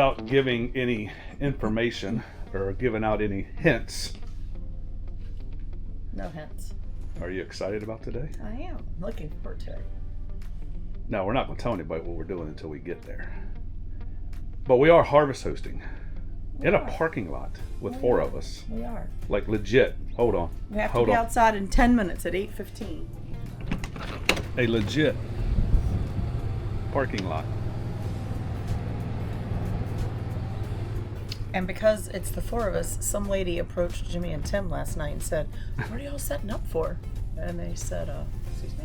without giving any information or giving out any hints. No hints. Are you excited about today? I am. Looking forward to it. No, we're not going to tell anybody what we're doing until we get there. But we are harvest hosting in a parking lot with four of us. We are. Like legit. Hold on. We have to be outside in 10 minutes at 8:15. A legit parking lot. And because it's the four of us, some lady approached Jimmy and Tim last night and said, "What are y'all setting up for?" And they said, "Excuse me?"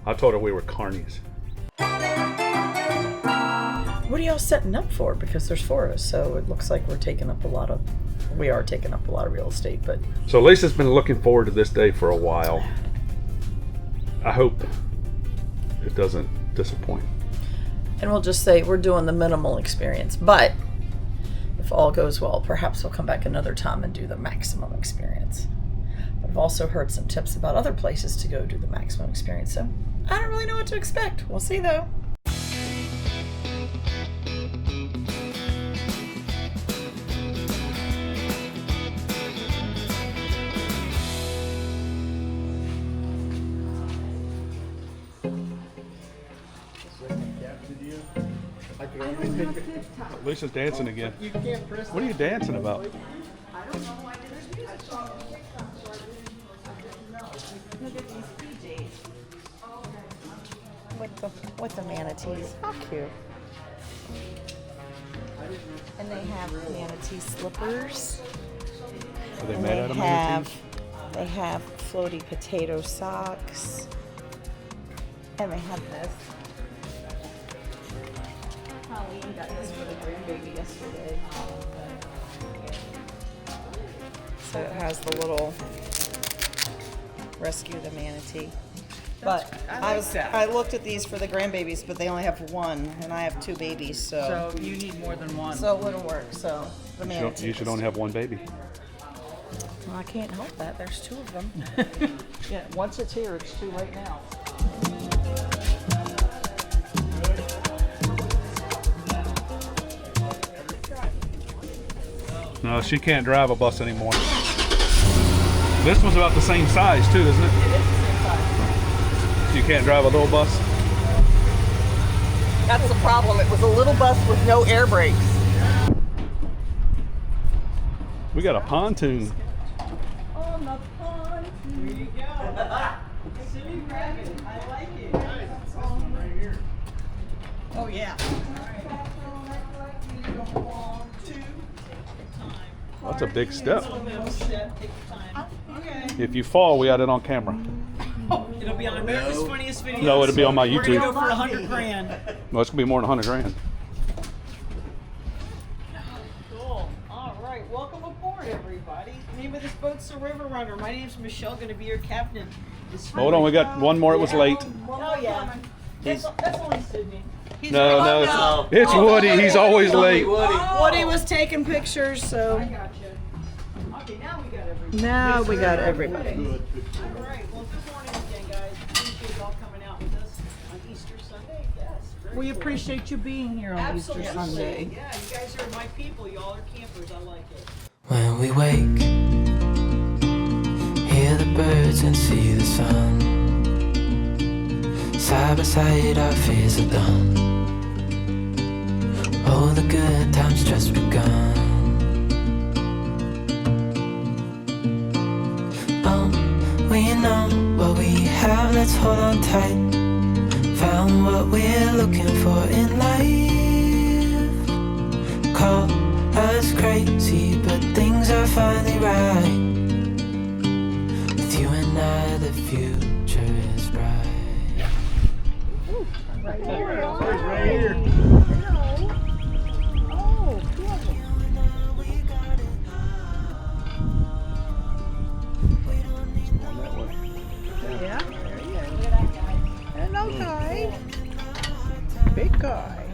I told her we were carnies. What are y'all setting up for? Because there's four of us, so it looks like we are taking up a lot of real estate. But so Lisa's been looking forward to this day for a while. I hope it doesn't disappoint. And we'll just say we're doing the minimal experience, but if all goes well, perhaps we'll come back another time and do the maximum experience. But I've also heard some tips about other places to go do the maximum experience, so I don't really know what to expect. We'll see though. Lisa's dancing again. What are you dancing about? I don't know why there's music. Look at these PJs. With the manatees. How cute. And they have manatee slippers. Are they made out of manatees? They have floaty potato socks. And they have this. Colleen got this for the grandbaby yesterday. So it has the little rescue the manatee. But I looked at these for the grandbabies, but they only have one, and I have two babies, so you need more than one. So it wouldn't work. So the manatee. You should only have one baby. Well, I can't help that. There's two of them. Yeah, once it's here, it's too late now. No, she can't drive a bus anymore. This one's about the same size too, isn't it? It is the same size. You can't drive a little bus? That's the problem. It was a little bus with no air brakes. We got a pontoon. On the pontoon. There you go. Silly rabbit. I like it. That's awesome right here. Oh yeah. That's a big step. Okay. If you fall, we got it on camera. It'll be on America's Funniest Videos. No, it'll be on my We're gonna YouTube. go for $100,000. No, it's gonna be more than 100 grand. Cool. All right. Welcome aboard, everybody. The name of this boat's the River Runner. My name's Michelle. Going to be your captain. Hold on, we got one more. It was late. Oh yeah. That's only Sydney. No, it's Woody. He's always late. Woody was taking pictures, so. I got you. Okay, now we got everybody. Now we got everybody. All right. Well, good morning again, guys. Appreciate y'all coming out with us on Easter Sunday. Yes. We appreciate you being here on Absolutely. Easter Sunday. Yeah, you guys are my people. Y'all are campers. I like it. When we wake, hear the birds and see the sun. Side by side our fears are done. All the good times just begun. Oh, we know what we have, let's hold on tight. Found what we're looking for in life. Call us crazy, but things are finally right. With you and I, the future is bright. Right here. Right here. Oh, two of them. Yeah, there he is. Hello, guy. Big guy.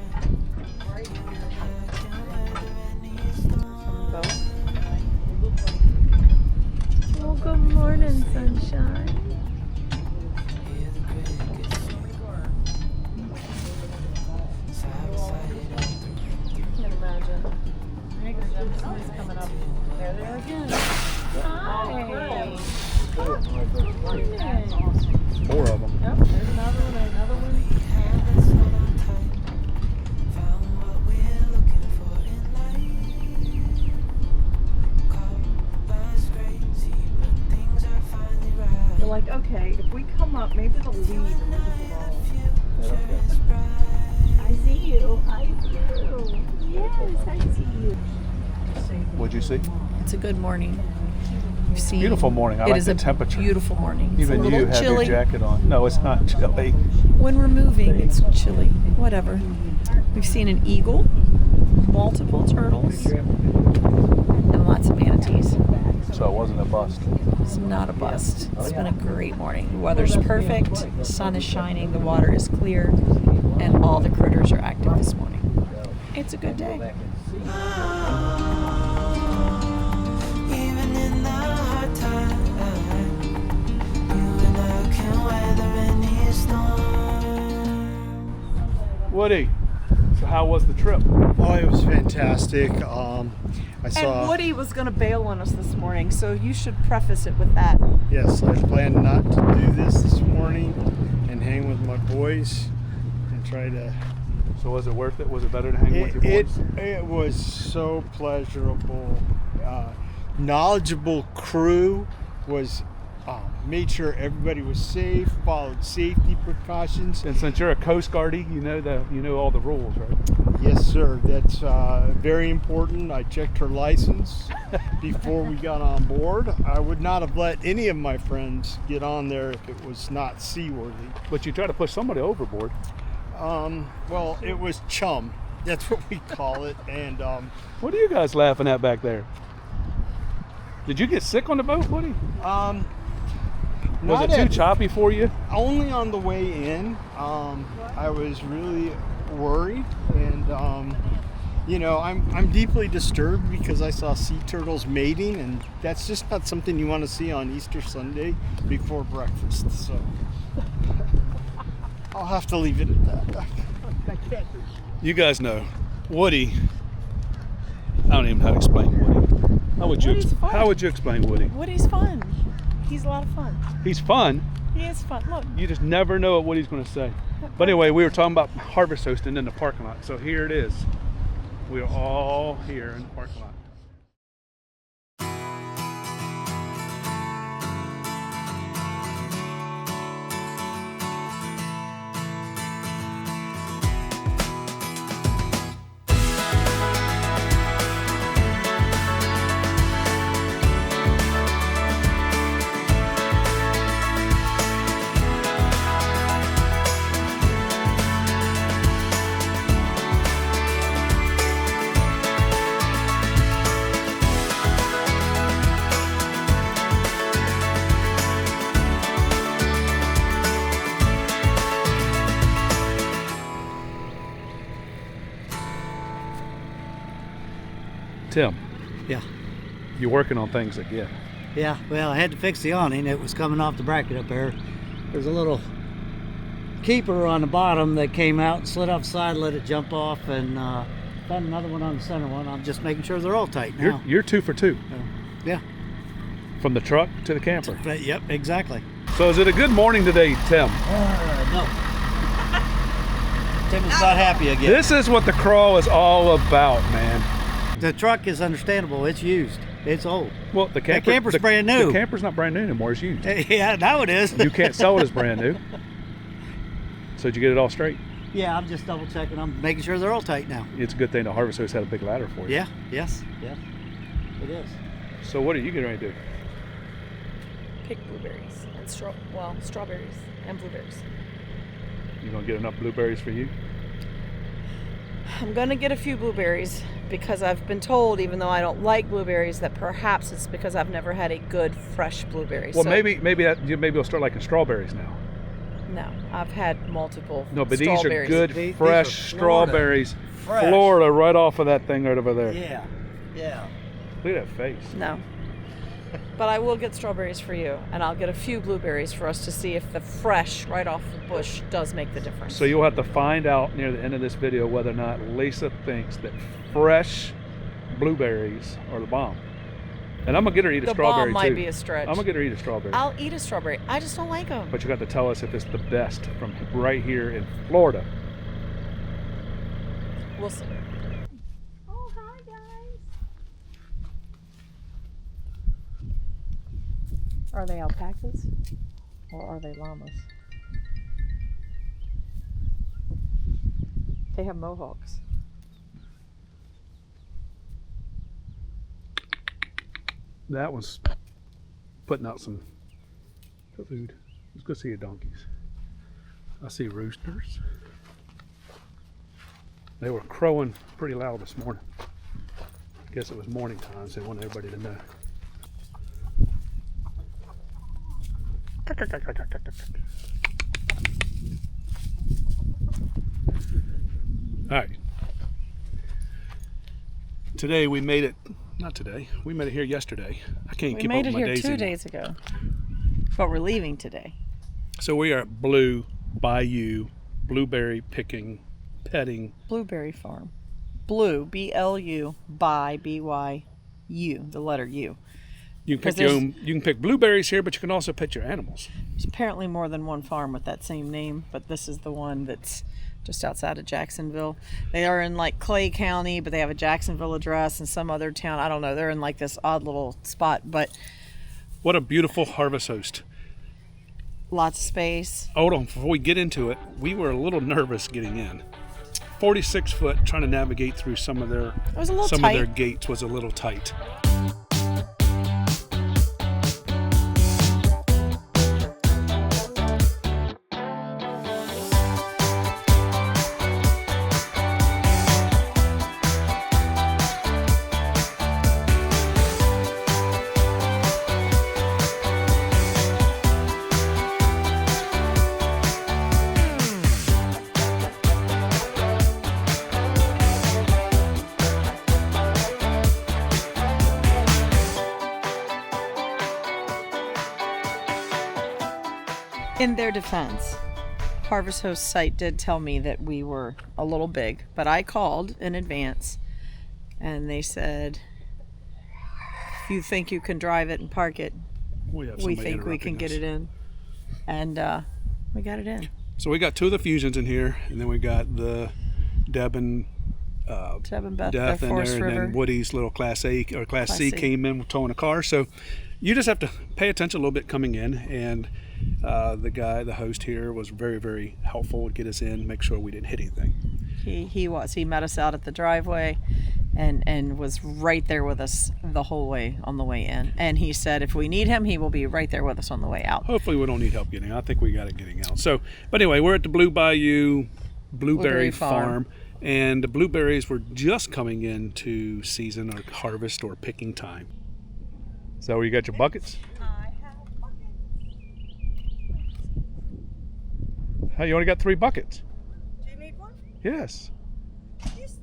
Oh, good morning, sunshine. Can't imagine climbing. 4 of them. Yep, there's another one, another one. Found what we're looking for in life. Call us crazy, but things are finally right. They're like, okay, if we come up, maybe they'll leave and we'll just roll. I see you. I see you. Yes, I see you. What'd you see? It's a good morning. We've seen, Beautiful morning. I it like is the a temperature. Beautiful morning. It's Even a little you have chilly. your jacket on. No, it's not chilly. When we're moving, it's chilly. Whatever. We've seen an eagle, multiple turtles, and lots of manatees. So it wasn't a bust. It's not a bust. It's been a great morning. The weather's perfect. The sun is shining. The water is clear. And all the critters are active this morning. It's a good day. Even in the hard times, you and I can weather any storm. Woody, so how was the trip? Oh, it was fantastic. I saw. And Woody was going to bail on us this morning, so you should preface it with that. Yes, I planned not to do this morning and hang with my boys and try to. So was it worth it? Was it better to hang with your boys? It was so pleasurable. Knowledgeable crew was made sure everybody was safe, followed safety precautions. And since you're a Coast Guardie, you know all the rules, right? Yes, sir. That's very important. I checked her license before we got on board. I would not have let any of my friends get on there if it was not seaworthy. But you try to push somebody overboard. Well, it was chum. That's what we call it. And What are you guys laughing at back there? Did you get sick on the boat, Woody? Was not it too at- choppy for you? only on the way in. I was really worried, and I'm deeply disturbed because I saw sea turtles mating, and that's just not something you want to see on Easter Sunday before breakfast. So I'll have to leave it at that. You guys know, Woody. I don't even know how to explain Woody. Woody's fun. How would you explain Woody? Woody's fun. He's a lot of fun. He's fun. He is fun. Look. You just never know what Woody's going to say. But anyway, we were talking about harvest hosting in the parking lot. So here it is. We are all here in the parking lot. Tim, Yeah. you're working on things again. Yeah, well, I had to fix the awning. It was coming off the bracket up there. There's a little keeper on the bottom that came out and slid off the side, let it jump off, and found another one on the center one. I'm just making sure they're all tight now. You're 2 for 2. Yeah. From the truck to the camper. Yep, exactly. So is it a good morning today, Tim? No. Tim is not happy again. This is what the crawl is all about, man. The truck is understandable. It's used. It's old. Well, the camper, camper's brand new. The camper's not brand new anymore. It's used. Yeah, now it is. You can't sell it as brand new. So did you get it all straight? Yeah, I'm just double checking. I'm making sure they're all tight now. It's a good thing the harvest host had a big ladder for you. Yeah, yes, it is. So what are you getting ready to do? Pick blueberries and strawberries and blueberries. You gonna get enough blueberries for you? I'm going to get a few blueberries because I've been told, even though I don't like blueberries, that perhaps it's because I've never had a good fresh blueberry. Well, So, maybe you'll start liking strawberries now. No, I've had multiple No, but these are strawberries. good, These are fresh Florida. strawberries. Fresh. Florida, right off of that thing right over there. Yeah. Look at that face. No. But I will get strawberries for you, and I'll get a few blueberries for us to see if the fresh right off the bush does make the difference. So you'll have to find out near the end of this video whether or not Lisa thinks that fresh blueberries are the bomb. And I'm gonna get her to eat a The strawberry bomb might too. be a stretch. I'm gonna get her to eat a strawberry. I'll eat a strawberry. I just don't like them. But you got to tell us if it's the best from right here in Florida. We'll see. Oh, hi guys. Are they alpacas or are they llamas? They have mohawks. That was putting out some food. Let's go see your donkeys. I see roosters. They were crowing pretty loud this morning. I guess it was morning time, so they want everybody to know. All right. Today we made it. Not today. We made it here yesterday. I can't We keep up made with it my here days 2 anymore. days ago, but we're leaving today. So we are at Blue Bayou, blueberry picking, petting. Blueberry Farm. Blue, B-L-U, by B-Y-U, the letter U. You can 'Cause pick your own. You can pick blueberries here, but you can also pet your animals. There's apparently more than one farm with that same name, but this is the one that's just outside of Jacksonville. They are in like Clay County, but they have a Jacksonville address and some other town. I don't know. They're in like this odd little spot, but What a beautiful harvest host. lots of space. Hold on, before we get into it, we were a little nervous getting in. 46 foot, trying to navigate through some of their It was a little some tight. of their gates was a little tight. In their defense, Harvest Host site did tell me that we were a little big, but I called in advance and they said, if you think you can drive it and park it, We we think we can get it in. And we got it in. So we got two of the Fusions in here, and then we got the Deb and Deb and Beth, Death their in Forest there, and River. then Woody's little Class A or Class C C. came in towing a car. So you just have to pay attention a little bit coming in, and the host here was very, very helpful to get us in, make sure we didn't hit anything. He met us out at the driveway and was right there with us the whole way on the way in. And he said if we need him, he will be right there with us on the way out. Hopefully we don't need help getting out. I think we got it getting out. So, but anyway, we're at the Blue Bayou Blueberry Farm. And the blueberries were just coming into season or harvest or picking time. So you got your buckets? I have buckets. Hey, you only got 3 buckets. Do you need one? Yes. Yes.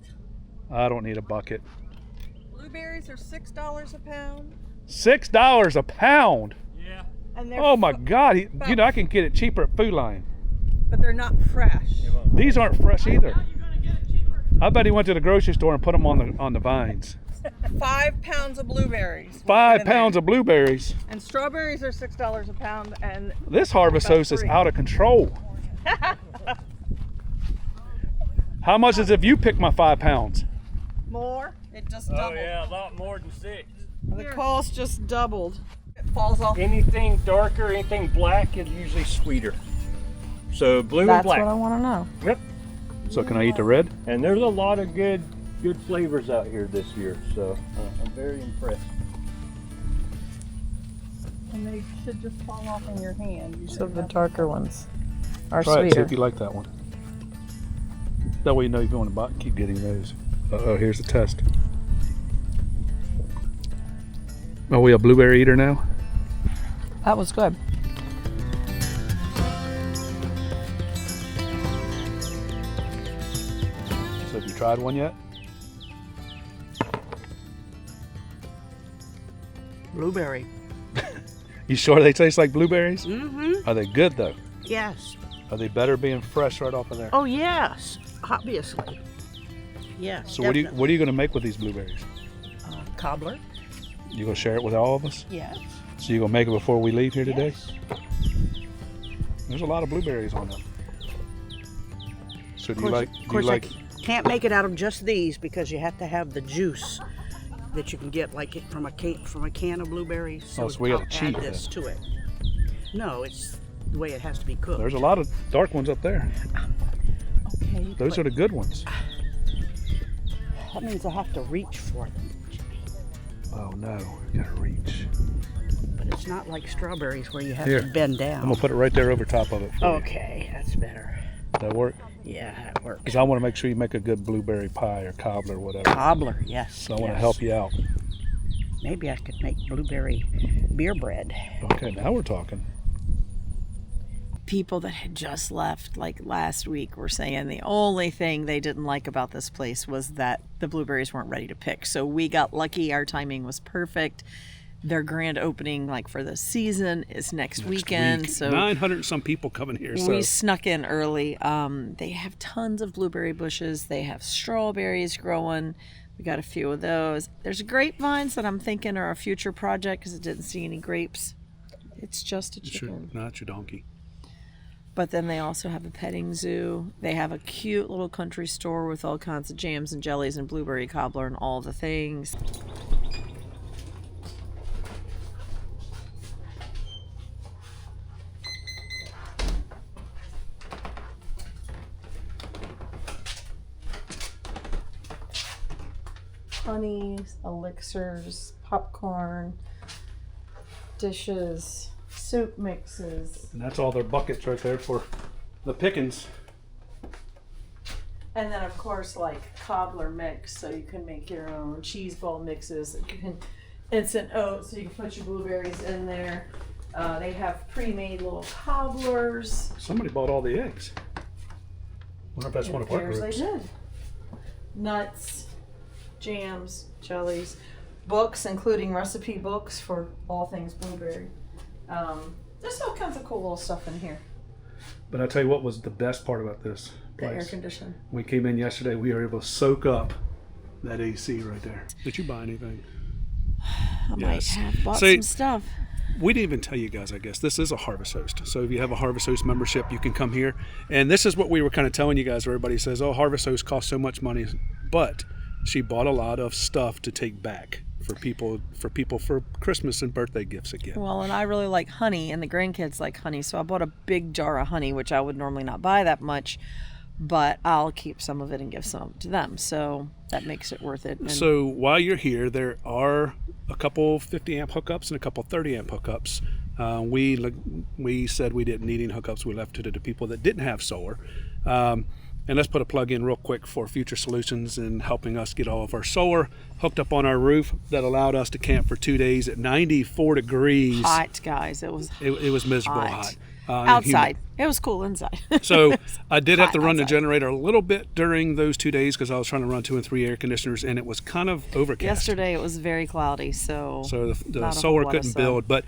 I don't need a bucket. Blueberries are $6 a pound. $6 a pound. And they're Oh my God! You know I can get it cheaper at Food Lion. but they're not fresh. These aren't fresh either. I bet he went to the grocery store and put them on the vines. 5 pounds of blueberries. 5 pounds of blueberries. And strawberries are $6 a pound, and This harvest About host is 3. out of control. How much is if you pick my 5 pounds? more. It just doubled. Oh yeah, a lot more than 6. The cost just doubled. It falls off. Anything darker, anything black is usually sweeter. So blue and That's black. what I want to know. Yep. So can I eat the red? And there's a lot of good flavors out here this year. So I'm very impressed. And they should just fall off in your hand. You So shouldn't the have to- darker ones are Try it, see sweeter. if you like that one. That way you know if you want to keep getting those. Uh-oh, here's the test. Are we a blueberry eater now? That was good. So have you tried one yet? Blueberry. You sure they taste like blueberries? Mm-hmm. Are they good though? Yes. Are they better being fresh right off of there? Oh, yes. Obviously. Yes. So what are you going to make with these blueberries? Cobbler. You gonna share it with all of us? Yes. So you gonna make it before we leave here today? There's a lot of blueberries on them. So do you like? Of course, I can't make it out of just these because you have to have the juice that you can get like it from a can of blueberries. So we gotta cheat add this to it. No, it's the way it has to be cooked. There's a lot of dark ones up there. Okay. Those are the good ones. That means I have to reach for them. Oh no, you gotta reach. But it's not like strawberries where you have Here, to bend down. I'm gonna put it right there over top of it for you. Okay, that's better. Does that work? Yeah, that works. Because I want to make sure you make a good blueberry pie or cobbler or whatever. Cobbler, yes. So I want to yes. help you out. Maybe I could make blueberry beer bread. Okay, now we're talking. People that had just left like last week were saying the only thing they didn't like about this place was that the blueberries weren't ready to pick. So we got lucky. Our timing was perfect. Their grand opening, like for the season, is next weekend. Week. So 900 some people coming here. we So snuck in early. They have tons of blueberry bushes. They have strawberries growing. We got a few of those. There's grapevines that I'm thinking are a future project because I didn't see any grapes. It's just a chicken. not your donkey. But then they also have a petting zoo. They have a cute little country store with all kinds of jams and jellies and blueberry cobbler and all the things. Honeys, elixirs, popcorn, dishes, soup mixes. And that's all their buckets right there for the pickings. And then of course like cobbler mix, so you can make your own cheese ball mixes. You can instant oats, so you can put your blueberries in there. They have pre-made little cobblers. Somebody bought all the eggs. Wonder if that's one of our Pears, groups. they did. Nuts, jams, jellies, books, including recipe books for all things blueberry. There's all kinds of cool little stuff in here. But I tell you what was the best part about this The air place. condition. We came in yesterday, we were able to soak up that AC right there. Did you buy anything? I Yes. might have bought See, some stuff. We didn't even tell you guys, I guess. This is a Harvest Host. So if you have a Harvest Host membership, you can come here. And this is what we were kind of telling you guys. Everybody says, oh, Harvest Host costs so much money. But she bought a lot of stuff to take back for people for Christmas and birthday gifts again. Well, and I really like honey, and the grandkids like honey, so I bought a big jar of honey, which I would normally not buy that much, but I'll keep some of it and give some to them. So that makes it worth it. And So while you're here, there are a couple 50 amp hookups and a couple 30 amp hookups. We said we didn't need any hookups. We left it to the people that didn't have solar. And let's put a plug in real quick for Future Solutions in helping us get all of our solar hooked up on our roof. That allowed us to camp for 2 days at 94 degrees. hot, guys. It was It was miserable hot. hot. outside. It was cool inside. So I did have to hot run the outside. generator a little bit during those 2 days because I was trying to run 2 and 3 air conditioners, and it was kind of overcast. Yesterday it was very cloudy, so So the not a solar whole lot of couldn't sun. build, but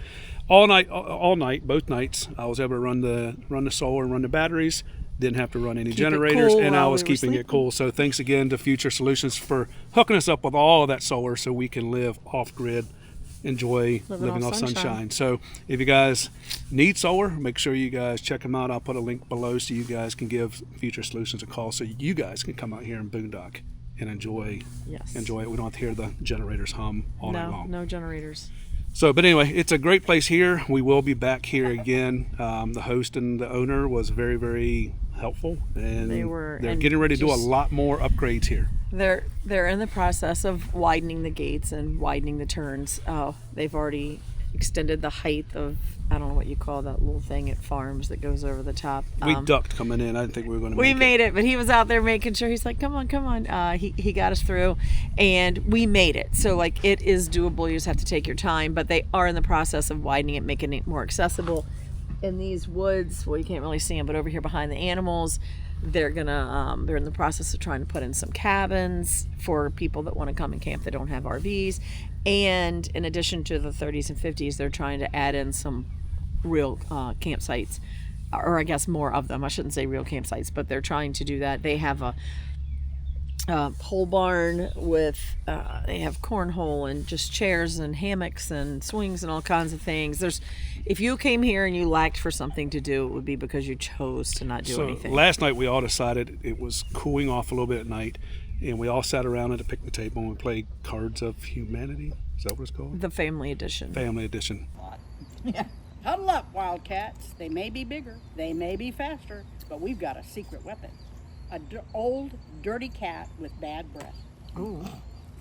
all night, both nights, I was able to run the solar and run the batteries. Didn't have to run any Keep it generators, cool and I while was we were keeping it sleeping. cool. So thanks again to Future Solutions for hooking us up with all of that solar, so we can live off grid, enjoy living off sunshine. So if you guys need solar, make sure you guys check them out. I'll put a link below so you guys can give Future Solutions a call, so you guys can come out here and boondock and enjoy Yes. it. We don't have to hear the generators hum all night long. No generators. So, but anyway, it's a great place here. We will be back here again. The host and the owner was very, very helpful, and They're they're and getting ready to do a just- lot more upgrades here. They're in the process of widening the gates and widening the turns. They've already extended the height of, I don't know what you call that little thing at farms that goes over the top. We ducked coming in. I didn't think we were going to We make made it, but he was out there making sure. He's like, come on. He got us through, and we made it. So, like, it is doable. You just have to take your time, but they are in the process of widening it, making it more accessible. In these woods, well, you can't really see them, but over here behind the animals, they're in the process of trying to put in some cabins for people that want to come and camp that don't have RVs. And in addition to the 30s and 50s, they're trying to add in some real campsites, or I guess more of them. I shouldn't say real campsites, but they're trying to do that. They have pole barn with they have cornhole and just chairs and hammocks and swings and all kinds of things. If you came here and you lacked for something to do, it would be because you chose to not do anything. Last night we all decided it was cooling off a little bit at night, and we all sat around at a picnic table and we played Cards of Humanity. Is that what it's called? The family edition. Family edition. Huddle up, Wildcats. They may be bigger, they may be faster, but we've got a secret weapon. Old, dirty cat with bad breath. Ooh.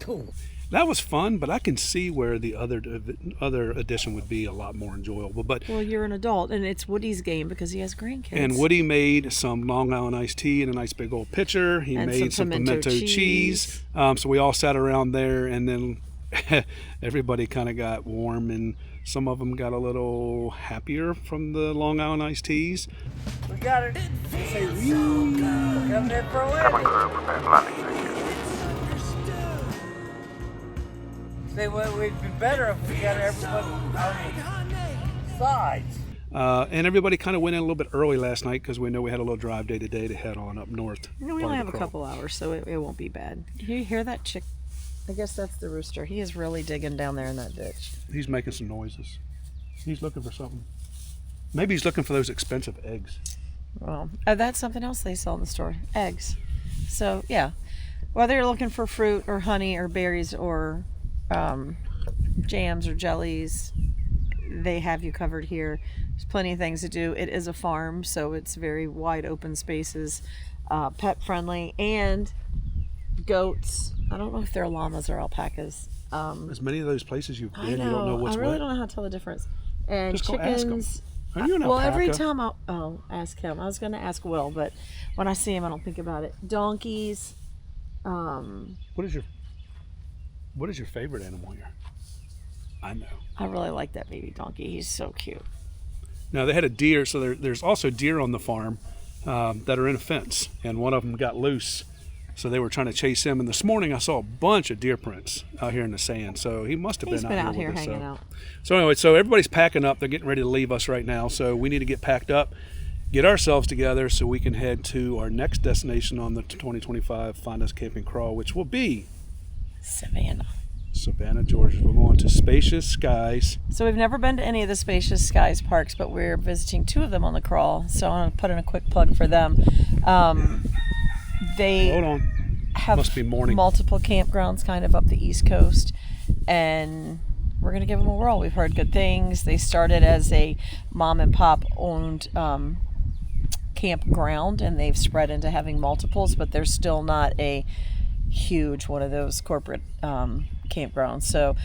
Cool. That was fun, but I can see where the other edition would be a lot more enjoyable. But Well, you're an adult, and it's Woody's game because he has grandkids. and Woody made some Long Island iced tea in a nice big old pitcher. He And made some some pimento cheese. So we all sat around there, and then everybody kind of got warm, and some of them got a little happier from the Long Island iced teas. We got it. Say, come there for a landing. Say, well, we'd be better if we got everybody on the sides. And everybody kind of went in a little bit early last night because we know we had a little drive day today to head on up north. No, we part only of have the a crawl. couple hours, so it won't be bad. You hear that chick? I guess that's the rooster. He is really digging down there in that ditch. He's making some noises. He's looking for something. Maybe he's looking for those expensive eggs. Well, that's something else they sell in the store. Eggs. So, yeah. Whether you're looking for fruit or honey or berries or jams or jellies, they have you covered here. There's plenty of things to do. It is a farm, so it's very wide open spaces, pet friendly, and goats. I don't know if they're llamas or alpacas. As many of those places you've been, I you don't know what's I really what. don't know how to tell the difference. And Just go ask 'em. chickens. Are you an Well, alpaca? every time I'll ask him. I was going to ask Will, but when I see him, I don't think about it. Donkeys. What is your favorite animal here? I know. I really like that baby donkey. He's so cute. Now they had a deer, so there's also deer on the farm that are in a fence, and one of them got loose, so they were trying to chase him. And this morning I saw a bunch of deer prints out here in the sand, so he must have He's been out here with us, hanging so. out. So anyway, so everybody's packing up. They're getting ready to leave us right now, so we need to get packed up, get ourselves together so we can head to our next destination on the 2025 Find Us Camping Crawl, which will be Savannah, Georgia. We're going to Spacious Skies. So we've never been to any of the Spacious Skies parks, but we're visiting 2 of them on the crawl. So I want to put in a quick plug for them. They Hold on. have Must be morning. multiple campgrounds kind of up the East Coast, and we're going to give them a whirl. We've heard good things. They started as a mom and pop owned campground, and they've spread into having multiples, but they're still not a huge one of those corporate campgrounds. So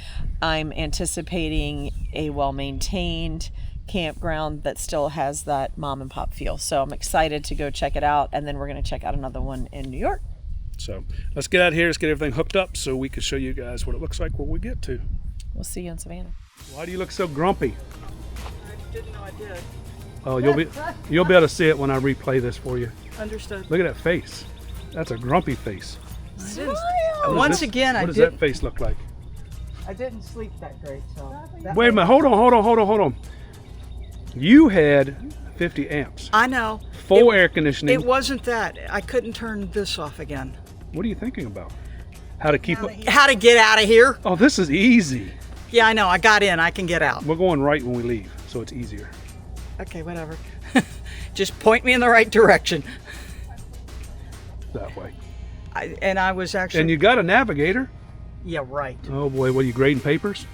I'm anticipating a well-maintained campground that still has that mom and pop feel. So I'm excited to go check it out, and then we're going to check out another one in New York. So let's get out here, let's get everything hooked up so we can show you guys what it looks like when we get to. We'll see you in Savannah. Why do you look so grumpy? I didn't know I did. Oh, you'll be able to see it when I replay this for you. Understood. Look at that face. That's a grumpy face. Smile! What Once does again, what does that face look like? I didn't sleep that great, so. Wait a minute, hold on. You had 50 amps, I know. full air conditioning. It wasn't that. I couldn't turn this off again. What are you thinking about? How to keep it? How to get out of here? Oh, this is easy. Yeah, I know. I got in. I can get out. We're going right when we leave, so it's easier. Okay, whatever. Just point me in the right direction. That way. I was actually. And you got a navigator. Yeah, right. Oh boy, what are you grading papers?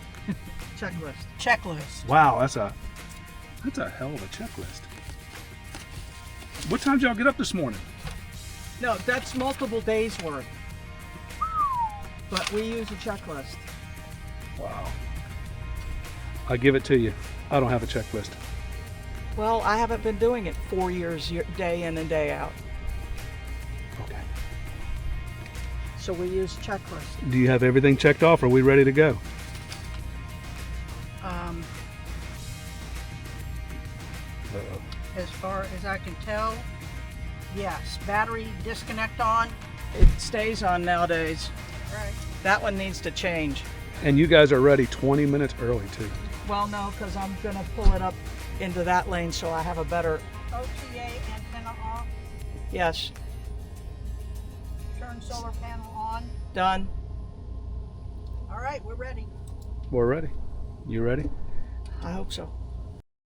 Checklist. Wow, that's a hell of a checklist. What time did y'all get up this morning? No, that's multiple days worth. But we use a checklist. Wow. I give it to you. I don't have a checklist. Well, I haven't been doing it 4 years, day in and day out. Okay. So we use a checklist. Do you have everything checked off? Are we ready to go? Uh-oh. As far as I can tell, yes. Battery disconnect on. It stays on nowadays. Right. That one needs to change. And you guys are ready 20 minutes early too. Well, no, because I'm going to pull it up into that lane so I have a better... OTA antenna off? Yes. Turn One solar panel on. Done. All right, we're ready. We're ready. You ready? I hope so.